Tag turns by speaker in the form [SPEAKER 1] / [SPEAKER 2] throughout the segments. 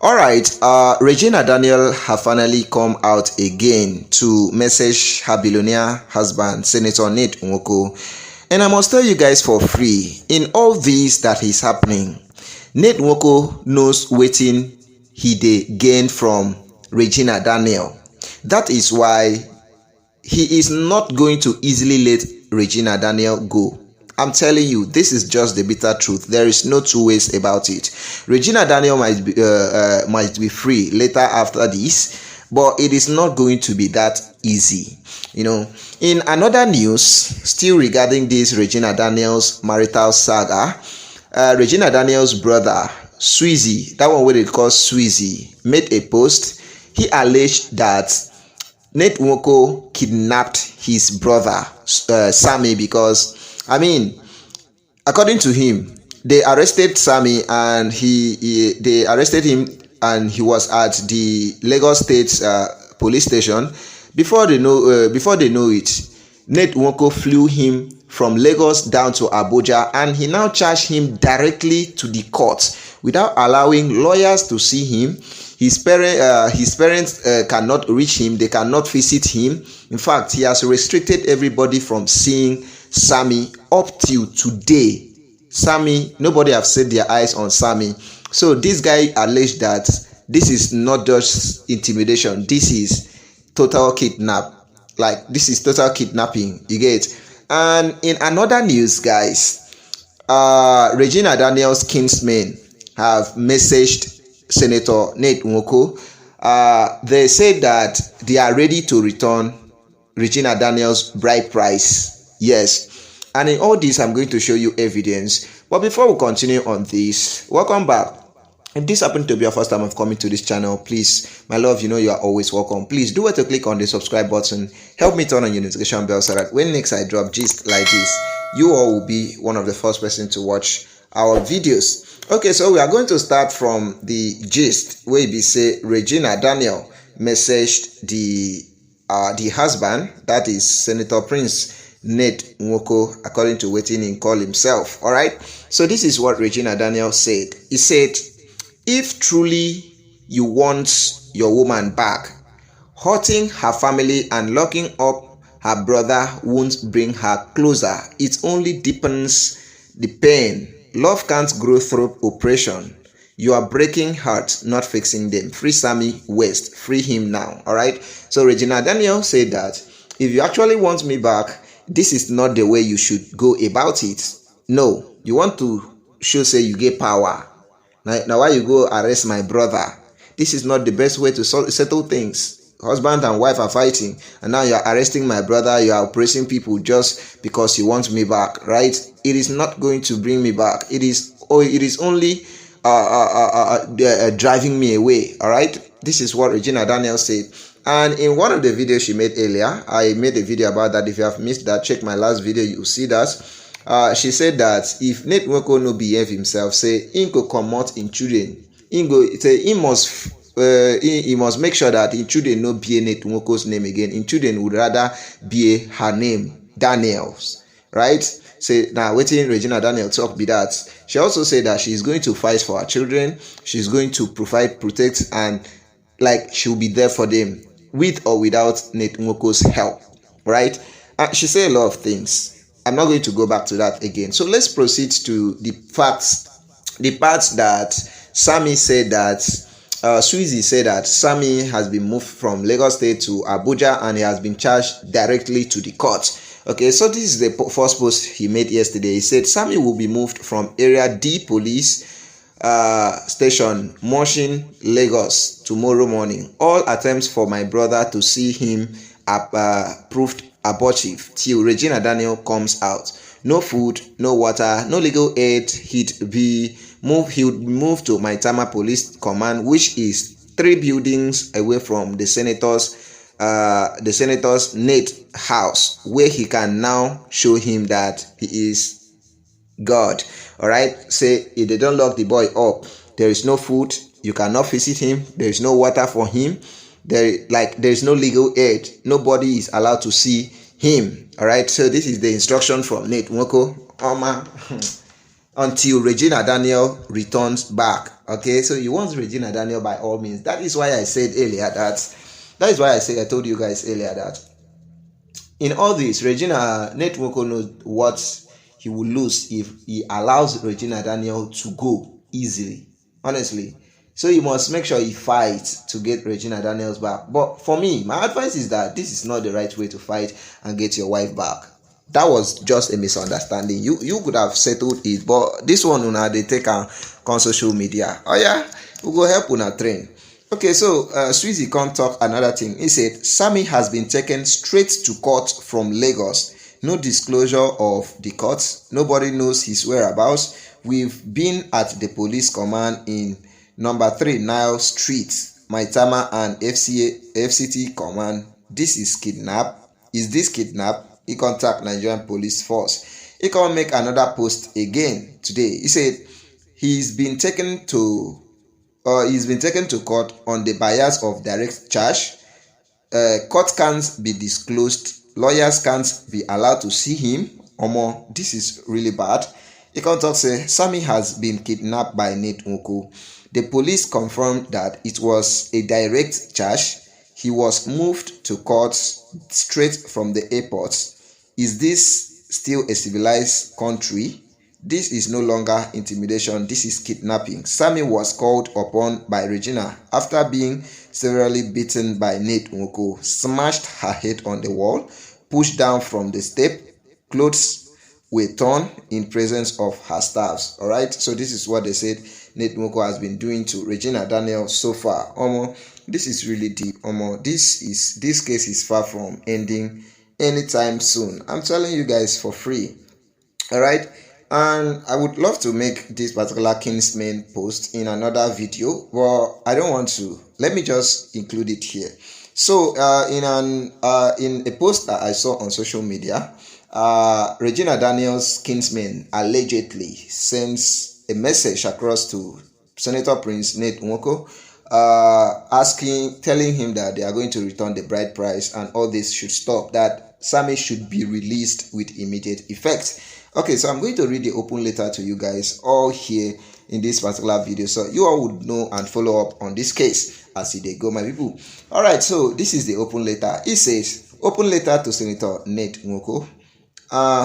[SPEAKER 1] All right, Regina Daniel have finally come out again to message her billionaire husband, Senator Ned Nwoko. And I must tell you guys for free, in all this that is happening, Ned Nwoko knows wetin he dey gain from Regina Daniel. That is why he is not going to easily let Regina Daniel go. I'm telling you, this is just the bitter truth. There is no two ways about it. Regina Daniel might be free later after this, but it is not going to be that easy. In another news, still regarding this Regina Daniel's marital saga, Regina Daniel's brother, Sweezy, that one what they call Sweezy, made a post. He alleged that Ned Nwoko kidnapped his brother, Sammy, because according to him, they arrested Sammy and they arrested him and he was at the Lagos State police station. Before they know it, Ned Nwoko flew him from Lagos down to Abuja, and he now charged him directly to the court without allowing lawyers to see him. His parents cannot reach him. They cannot visit him. In fact, he has restricted everybody from seeing Sammy up till today. Sammy, nobody have set their eyes on Sammy. So this guy alleged that this is not just intimidation. This is total kidnap. Like, this is total kidnapping. You get? And in another news, guys, Regina Daniel's Kinsmen have messaged Senator Ned Nwoko. They said that they are ready to return Regina Daniel's bride price. Yes. And in all this, I'm going to show you evidence. But before we continue on this, welcome back. If this happened to be your first time of coming to this channel, please, my love, you are always welcome. Please do it to click on the subscribe button. Help me turn on your notification bell so that when next I drop gist like this, you all will be one of the first person to watch our videos. Okay, so we are going to start from the gist where we say Regina Daniel messaged the husband, that is Senator Prince Ned Nwoko, according to what he called himself. All right, so this is what Regina Daniel said. He said, if truly you want your woman back, hurting her family and locking up her brother won't bring her closer. It only deepens the pain. Love can't grow through oppression. You are breaking hearts, not fixing them. Free Sammy West. Free him now. All right. So Regina Daniel said that if you actually want me back, this is not the way you should go about it. No, you want to show say you get power. Now why you go arrest my brother? This is not the best way to settle things. Husband and wife are fighting, and now you are arresting my brother. You are oppressing people just because you want me back, right? It is not going to bring me back. It is only driving me away. All right. This is what Regina Daniel said. And in one of the videos she made earlier, I made a video about that. If you have missed that, check my last video. You will see that. She said that if Ned Nwoko no behave himself, say he go comot in children. He must make sure that in children no be Ned Nwoko's name again. In children would rather be her name, Daniels, right? Say now waiting Regina Daniel talk be that. She also said that she's going to fight for her children. She's going to provide, protect, and like she'll be there for them with or without Ned Nwoko's help, right? She said a lot of things. I'm not going to go back to that again. So let's proceed to the facts. The parts that Sammy said that Sweezy said that Sammy has been moved from Lagos State to Abuja and he has been charged directly to the court. Okay, so this is the first post he made yesterday. He said Sammy will be moved from Area D Police Station, Moshin, Lagos tomorrow morning. All attempts for my brother to see him proved abortive till Regina Daniel comes out. No food, no water, no legal aid. He would be moved to Maitama Police Command, which is 3 buildings away from the senator's Nate house, where he can now show him that he is God. All right. Say if they don't lock the boy up, there is no food. You cannot visit him. There is no water for him. There is no legal aid. Nobody is allowed to see him. All right. So this is the instruction from Ned Nwoko. until Regina Daniel returns back. Okay, so you want Regina Daniel by all means. That is why I said earlier I told you guys earlier that in all this, Ned Nwoko knows what he will lose if he allows Regina Daniel to go easily. Honestly. So you must make sure he fights to get Regina Daniels back. But for me, my advice is that this is not the right way to fight and get your wife back. That was just a misunderstanding. You could have settled it, but this one una they take on social media. Oh yeah, we go help una train. Okay, so Sweezy can't talk another thing. He said Sammy has been taken straight to court from Lagos. No disclosure of the court. Nobody knows his whereabouts. We've been at the police command in number 3 Nile Street, Maitama, and FCT command. This is kidnap. Is this kidnap? He contact Nigerian police force. He can make another post again today. He said he's been taken to court on the bias of direct charge. Court can't be disclosed. Lawyers can't be allowed to see him. Omo, this is really bad. He can talk say Sammy has been kidnapped by Ned Nwoko. The police confirmed that it was a direct charge. He was moved to court straight from the airport. Is this still a civilized country? This is no longer intimidation. This is kidnapping. Sammy was called upon by Regina after being severely beaten by Ned Nwoko, smashed her head on the wall, pushed down from the step, clothes were torn in presence of her staffs. All right, so this is what they said Ned Nwoko has been doing to Regina Daniel so far. This is really deep. This case is far from ending anytime soon. I'm telling you guys for free. All right, and I would love to make this particular Kinsmen post in another video, but I don't want to. Let me just include it here. So in a post that I saw on social media, Regina Daniel's kinsman allegedly sends a message across to Senator Prince Ned Nwoko, telling him that they are going to return the bride price and all this should stop, that Sammy should be released with immediate effect. Okay, so I'm going to read the open letter to you guys all here in this particular video, so you all would know and follow up on this case as they go, my people. All right, so this is the open letter. It says, open letter to Senator Ned Nwoko.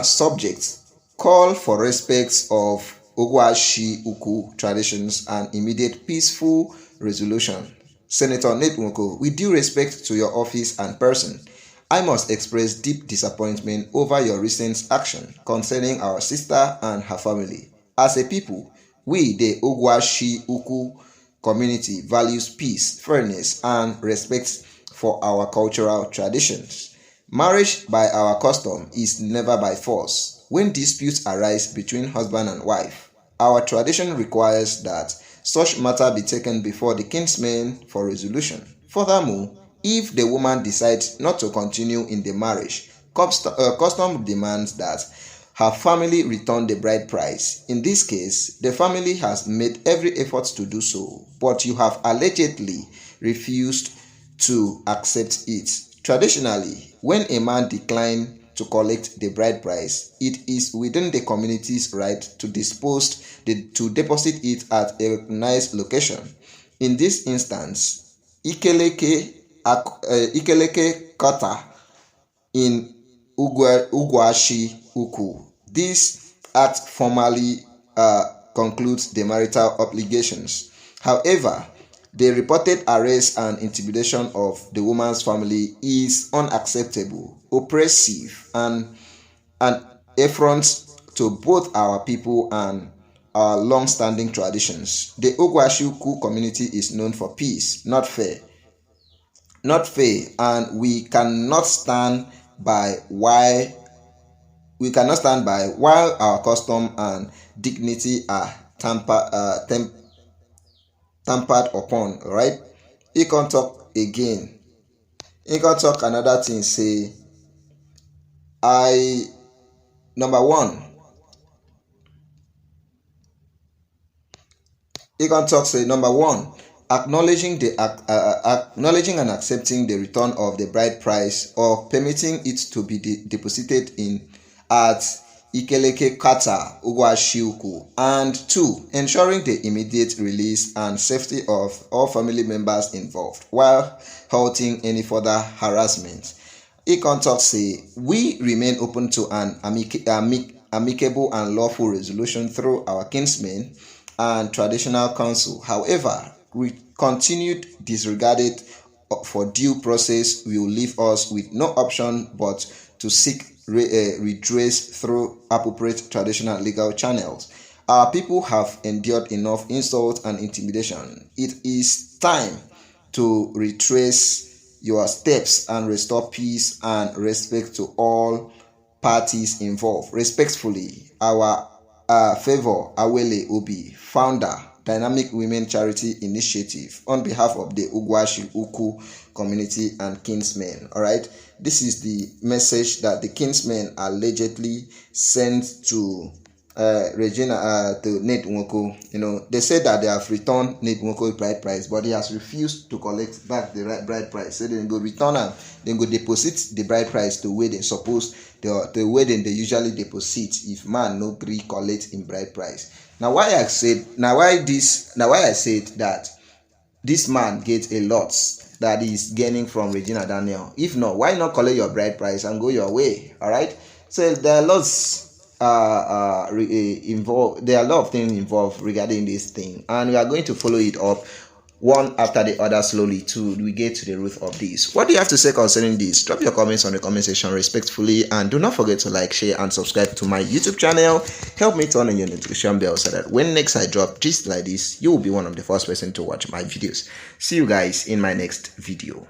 [SPEAKER 1] Subject: call for respect of Ogwashi Uku traditions and immediate peaceful resolution. Senator Ned Nwoko, with due respect to your office and person, I must express deep disappointment over your recent action concerning our sister and her family. As a people, we, the Ogwashi Uku community, values peace, fairness, and respect for our cultural traditions. Marriage by our custom is never by force. When disputes arise between husband and wife, our tradition requires that such matter be taken before the kinsmen for resolution. Furthermore, if the woman decides not to continue in the marriage, custom demands that her family return the bride price. In this case, the family has made every effort to do so, but you have allegedly refused to accept it. Traditionally, when a man declines to collect the bride price, it is within the community's right to deposit it at a recognized location. In this instance, Ikeleke Kata in Ugwashi Uku. This act formally concludes the marital obligations. However, the reported arrest and intimidation of the woman's family is unacceptable, oppressive, and an affront to both our people and our long-standing traditions. The Ogwashiuku community is known for peace, not fear, and we cannot stand by while our custom and dignity are tampered upon. Right? He can talk again. He can talk another thing. Say, number one. He can talk. Say, number one. Acknowledging and accepting the return of the bride price or permitting it to be deposited at Ikeleke Kata Ugwashiuku, and 2. Ensuring the immediate release and safety of all family members involved while halting any further harassment. Ikontok say, we remain open to an amicable and lawful resolution through our kinsmen and traditional council. However, continued disregarded for due process will leave us with no option but to seek redress through appropriate traditional legal channels. Our people have endured enough insult and intimidation. It is time to retrace your steps and restore peace and respect to all parties involved. Respectfully, our Favor Awele Obi, founder, Dynamic Women Charity Initiative, on behalf of the Ugwashi Uku community and Kinsmen. All right, this is the message that the Kinsmen allegedly sent to Regina, to Ned Nwoko. You know, they said that they have returned Ned Nwoko's bride price, but he has refused to collect back the bride price. So they go return and then go deposit the bride price to where they suppose the way they usually deposit if man no agree collect in bride price. Now why I said that this man gets a lot that is gaining from Regina Daniel. If not, why not collect your bride price and go your way? All right. So there are lots involved. There are a lot of things involved regarding this thing, and we are going to follow it up one after the other slowly till we get to the root of this. What do you have to say concerning this? Drop your comments on the comment section respectfully, and do not forget to like, share, and subscribe to my YouTube channel. Help me turn on your notification bell so that when next I drop just like this, you will be one of the first person to watch my videos. See you guys in my next video.